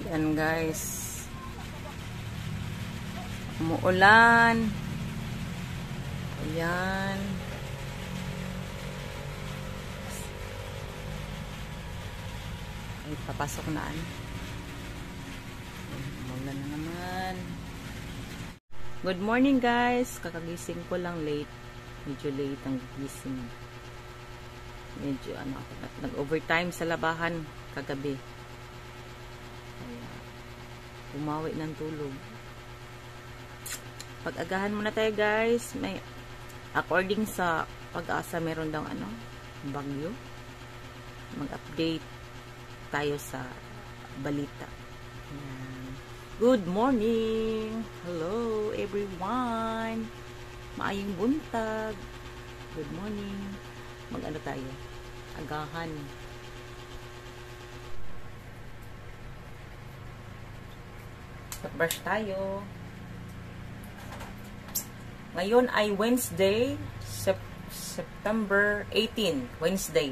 Yan guys. Umuulan. Ayan. Ay, papasok na umuulan na naman. Good morning guys. Kakagising ko lang late. Medyo late ang gising. Medyo nag-overtime sa labahan kagabi. Kaya umawi ng tulog. Pag-agahan muna tayo guys. May according sa Pag-asa meron daw bagyo. Mag-update tayo sa balita. Ayan. Good morning. Hello everyone. Maayong buntag. Good morning. Mag-ano tayo? Agahan. Brush tayo. Ngayon ay Wednesday, September 18. Wednesday.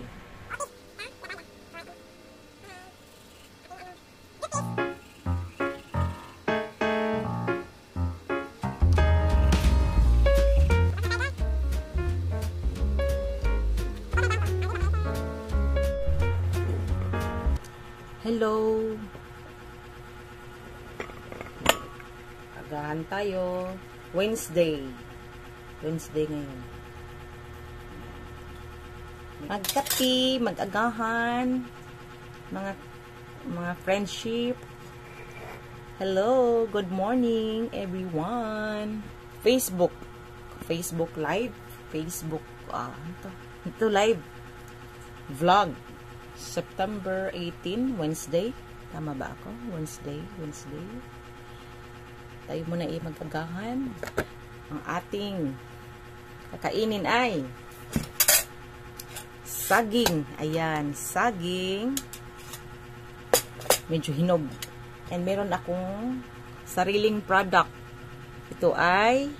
Hello. Agahan tayo. Wednesday ngayon. Magkapi, mag-agahan, mga friendship. Hello, good morning everyone. Facebook live, ito live vlog. September 18, Wednesday. Tama ba ako? Wednesday. Tayo muna mag-agahan. Ang ating kakainin ay saging. Ayan, saging. Medyo hinog. And meron akong sariling product. Ito ay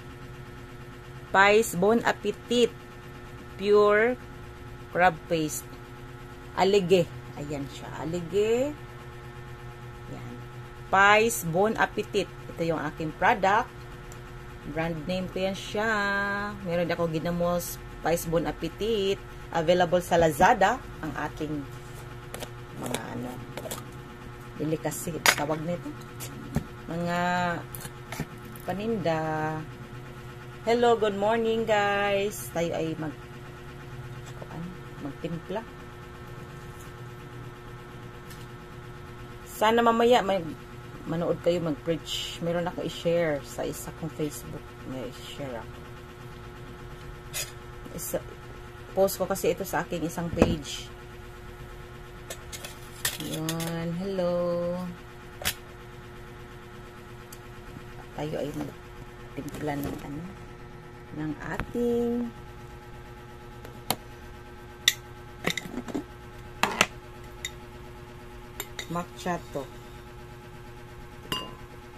Pies Bon Appetit Pure Crab Paste. Alige. Ayan siya. Alige. Ayan. Pies Bon Appetit. Ito yung aking product. Brand name ko yan siya. Meron ako ginamos Pies Bon Appetit. Available sa Lazada. Ang ating mga delicacy. Tawag nito. Mga paninda. Hello, good morning guys. Tayo ay magtimpla. Sana mamaya manood kayo mag-preach. Meron ako i-share sa isa kong Facebook. May share ako. Post ko kasi ito sa aking isang page. Yan. Hello. Tayo ay magtimpla ng ating macchiato.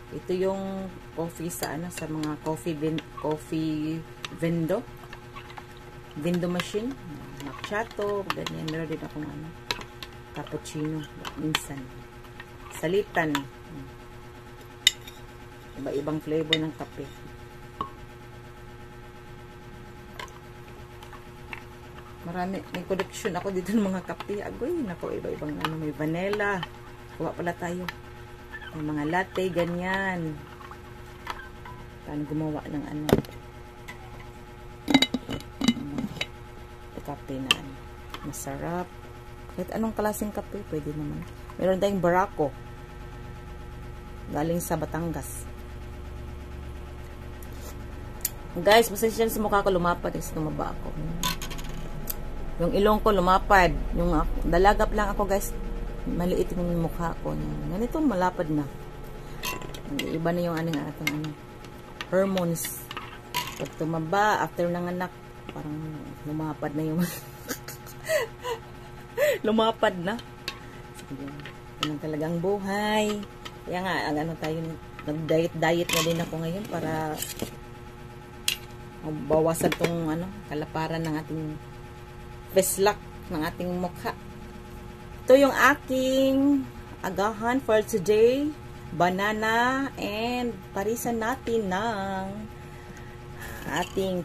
Ito yung coffee sa mga coffee vendor machine. Macchiato, ganyan. Meron din akong cappuccino minsan. Salitan. Iba-ibang flavor ng kape. Marami, may collection ako dito ng mga kape. Agoy, nako, iba-ibang may vanilla. Kuha pala tayo. May mga latte, ganyan. Paano gumawa ng kape na masarap. Kahit anong klaseng kape, pwede naman. Meron tayong Barako. Galing sa Batangas. Guys, pasensya sa mukha ko lumapad kasi tumaba ako. Yung ilong ko lumapad. Yung dalagap lang ako guys. Maliit yung mukha ko. Ganito malapad na. Iba na yung ating hormones. Pag tumaba, after ng anak, parang lumapad na yung lumapad na. Yan talagang buhay. Kaya nga, tayo, nag-diet na din ako ngayon para bawasan tong kalaparan ng ating feslak ng ating mukha. Ito yung aking agahan for today, banana, and parisan natin ng ating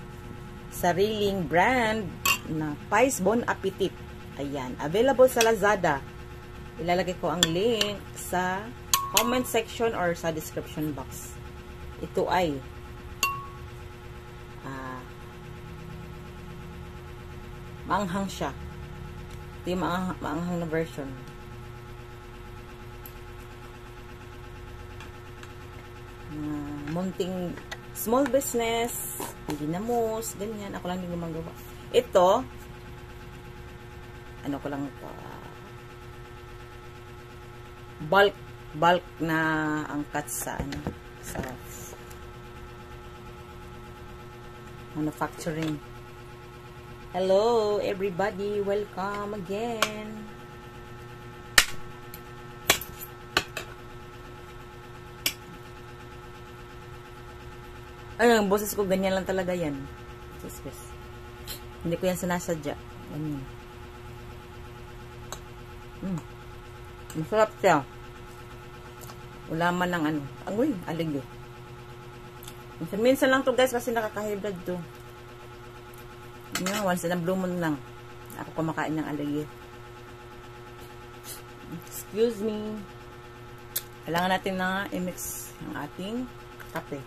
sariling brand na Pies Bon Appetit. Ayan, available sa Lazada. Ilalagay ko ang link sa comment section or sa description box. Ito ay maanghang siya. Ito yung maanghang na version. Munting small business, ginamos, ganyan. Ako lang din gumagawa. Ito, ano ko lang ito, bulk na ang cut sa, sa manufacturing. Hello, everybody. Welcome again. Ay, ang boses ko, ganyan lang talaga yan. Yes. Hindi ko yan sinasadya. Ganyan. Masarap siya. Ulaman ng Angoy, aligyo. Minsan lang to guys kasi nakaka-hybrid to. Once in a blue moon lang ako kumakain ng aligyo. Excuse me. Kailangan natin na i-mix ang ating kape.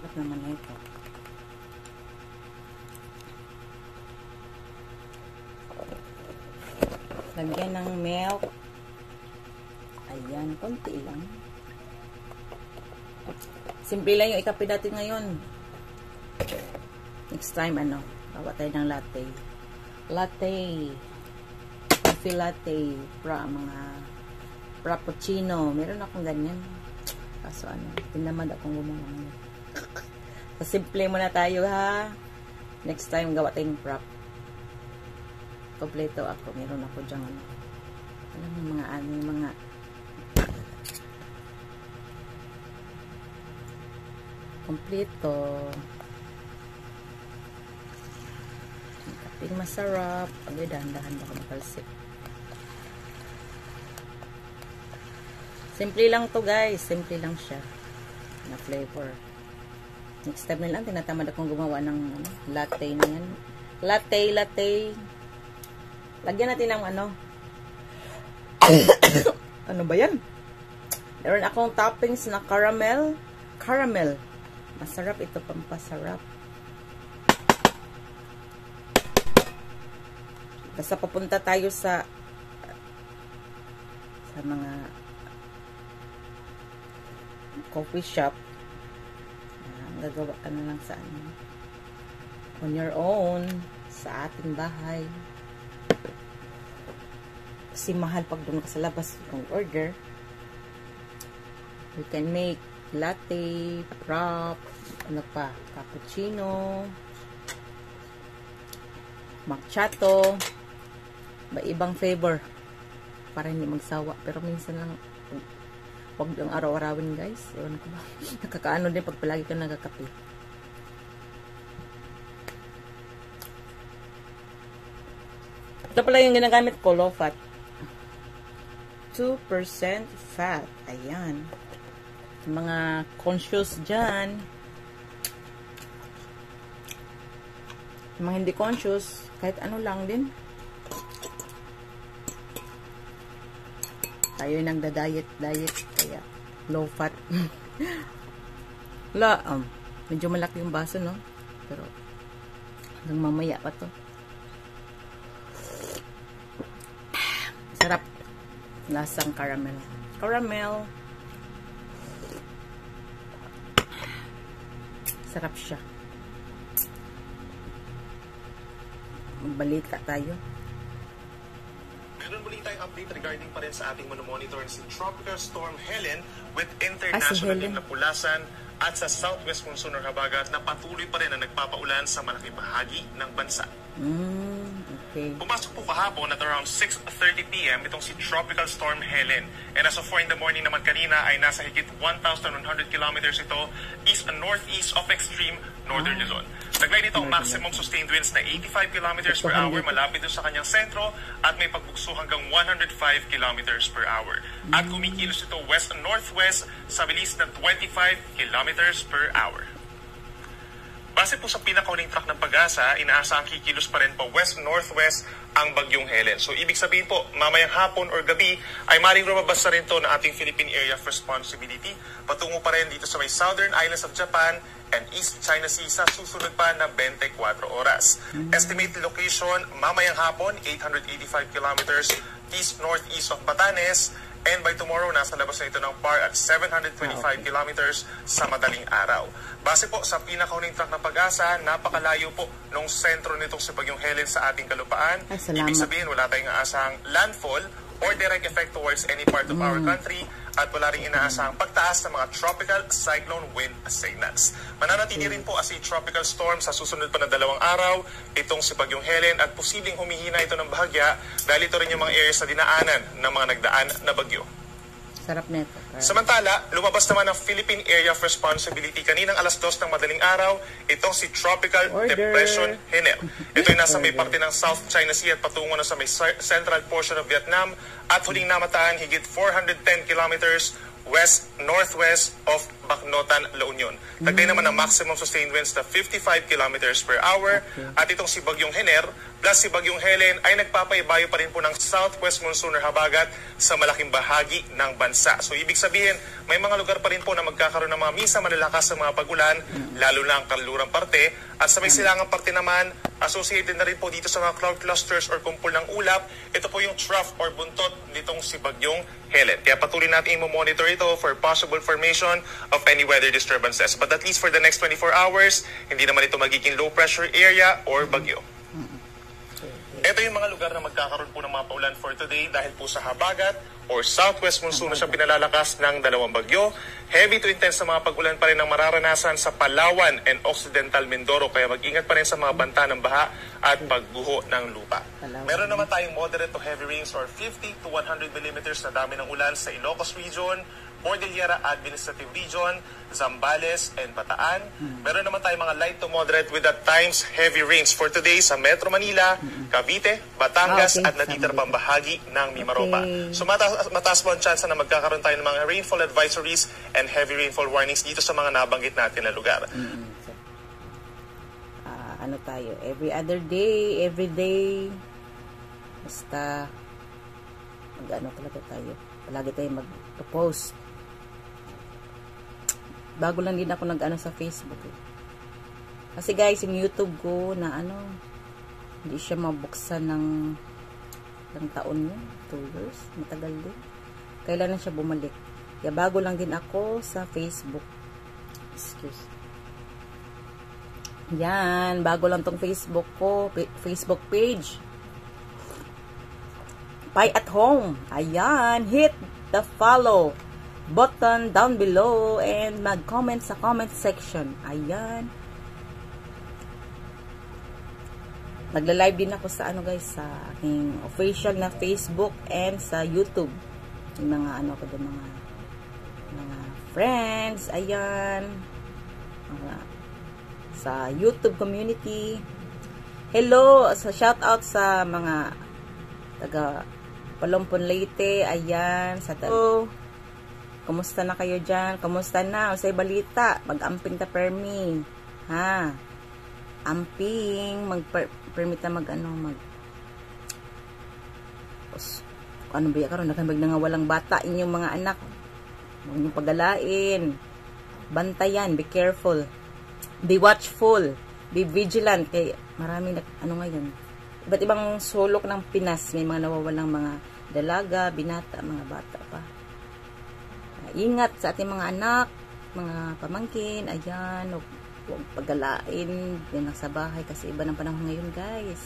Ba't naman na ito? Lagyan ng milk. Ayan, konti lang. Simple lang yung ikape natin ngayon. Next time, bawa tayo ng latte. Latte. Coffee latte. Mga frappuccino. Meron akong ganyan. Kaso tinamad akong gumawa. So, simple muna tayo ha. Next time, gawa tayong frap. Kompleto ako. Meron ako dyan alam mo mga kompleto. Kaping masarap. Pagay dahan-dahan baka makalsip. Simple lang to guys. Simple lang siya. Na flavor. Next time na lang, tinatamad akong gumawa ng latte na yan. Latte. Lagyan natin ng ano ba yan? Meron akong toppings na caramel. Masarap ito, pampasarap. Basta papunta tayo sa mga coffee shop. Gagawa ka na lang sa on your own, sa ating bahay. Kasi mahal pag doon ka sa labas kung order. We can make latte, frap, cappuccino, macchiato, ibang flavor para hindi magsawa. Pero minsan lang, wag lang araw-arawin guys. Ewan ko ba. Nakakaano din pag palagi ka nagkakape. Ito pala yung ginagamit ko, low fat. 2% fat. Ayan. Mga conscious dyan. Mga hindi conscious, kahit ano lang din. Tayo nagda-diet, kaya low fat. Wala, medyo malaki yung baso, no? Pero, hanggang mamaya pa to. Sarap. Lasang caramel. Sarap siya. Magbalita tayo. Meron muli tayong update regarding pa rin sa ating monitor si Tropical Storm Helen with international na pulasan at sa southwest monsoon or habagat na patuloy pa rin na nagpapaulan sa malaking bahagi ng bansa. Okay. Pumasok po kahapon at around 6:30 p.m. itong si Tropical Storm Helen. And as of 4 in the morning naman kanina ay nasa higit 1,100 kilometers ito east and northeast of extreme northern Luzon. Taglay nito ang maximum sustained winds na 85 kilometers per hour malapit doon sa kanyang sentro at may pagbugso hanggang 105 kilometers per hour. At kumikilos ito west and northwest sa bilis na 25 kilometers per hour. Base po sa pinakauling track ng Pag-asa, inaasahang kikilos pa rin pa west-northwest ang bagyong Helen. So, ibig sabihin po, mamayang hapon or gabi ay maring lumabas na rin to ng ating Philippine Area of Responsibility. Patungo pa rin dito sa may southern islands of Japan and East China Sea sa susunod pa na 24 oras. Estimate location, mamayang hapon, 885 kilometers east-northeast of Batanes. And by tomorrow, nasa labas na ito ng PAR at 725 kilometers sa madaling araw. Base po sa pinakauling track ng Pag-asa, napakalayo po nung sentro nitong si Bagyong Helen sa ating kalupaan. Ibig sabihin, wala tayong aasahang landfall or direct effect towards any part of our country at wala rin inaasahang pagtaas ng mga tropical cyclone wind signals. Mananatili rin po as a tropical storm sa susunod pa na 2 araw itong si Bagyong Helen at posibleng humihina ito ng bahagya dahil ito rin yung mga areas na dinaanan ng mga nagdaan na bagyo. Sarap nito. Samantala, lumabas naman ang Philippine Area of Responsibility kaninang alas 2 ng madaling araw, itong si Tropical Depression Henel. Ito ay nasa may parte ng South China Sea at patungo na sa may central portion of Vietnam at huling namataan higit 410 kilometers west-northwest of Bacnotan, La Union. Taglay naman ang maximum sustained winds na 55 kilometers per hour at itong si Bagyong Hener plus si Bagyong Helen ay nagpapaibayo pa rin po ng southwest monsoon or habagat sa malaking bahagi ng bansa. So ibig sabihin, may mga lugar pa rin po na magkakaroon ng mga minsan malalakas na mga pagulan, lalo na ang kanlurang parte. At sa may silangang parte naman, associated na rin po dito sa mga cloud clusters or kumpul ng ulap, ito po yung trough or buntot nitong si Bagyong Helen. Kaya patuloy natin i-monitor ito for possible formation of any weather disturbances. But at least for the next 24 hours, hindi naman ito magiging low pressure area or bagyo. Ito yung mga lugar na magkakaroon po ng mga paulan for today dahil po sa habagat or southwest monsoon na siyang pinalalakas ng 2 bagyo. Heavy to intense na mga pag-ulan pa rin ang mararanasan sa Palawan and Occidental Mindoro kaya mag-ingat pa rin sa mga banta ng baha at pagguho ng lupa. Meron naman tayong moderate to heavy rains or 50 to 100 millimeters na dami ng ulan sa Ilocos Region, Cordillera Administrative Region, Zambales, and Bataan. Meron naman tayong mga light to moderate with at times heavy rains for today sa Metro Manila, Cavite, Batangas, at natitira pang bahagi ng Mimaropa. So mataas po ang chance na magkakaroon tayo ng mga rainfall advisories and heavy rainfall warnings dito sa mga nabanggit natin na lugar. Ano tayo? Every other day, every day. Basta mag-ano talaga tayo. Palagi tayo mag-post. Bago lang din ako nag-ano sa Facebook. Kasi guys, yung YouTube ko na hindi siya mabuksan ng taon yun. 2 years. Matagal din. Kailangan siya bumalik. Kaya bago lang din ako sa Facebook. Excuse. Yan. Bago lang tong Facebook ko. Facebook page. Pi at Home. Ayan. Hit the follow button down below and mag-comment sa comment section. Ayan. Magla-live din ako sa guys, sa aking official na Facebook and sa YouTube. Yung mga ko doon, mga friends. Ayan. Sa YouTube community. Hello, sa shout out sa mga taga Palompon Leyte. Ayan, sa kumusta na kayo dyan? Kumusta na? O say balita, mag-amping ta permi. Ha? Amping, mag-permit na ano ba karon nakambag na nga walang bata inyong mga anak. Huwag niyong pagalain. Bantayan, be careful. Be watchful. Be vigilant. Kay marami ngayon. Iba't ibang sulok ng Pinas. May mga nawawalang mga dalaga, binata, mga bata pa. Ingat sa ating mga anak, mga pamangkin, ayan, huwag pagalain, yan lang sa bahay kasi iba ng panahon ngayon guys.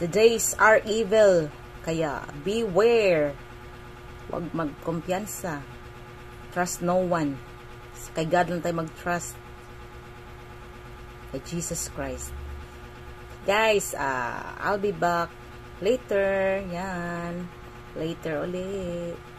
The days are evil, kaya beware, huwag magkumpiyansa, trust no one, kay God lang tayo mag-trust, kay Jesus Christ. Guys, I'll be back later. Yan. Later ulit.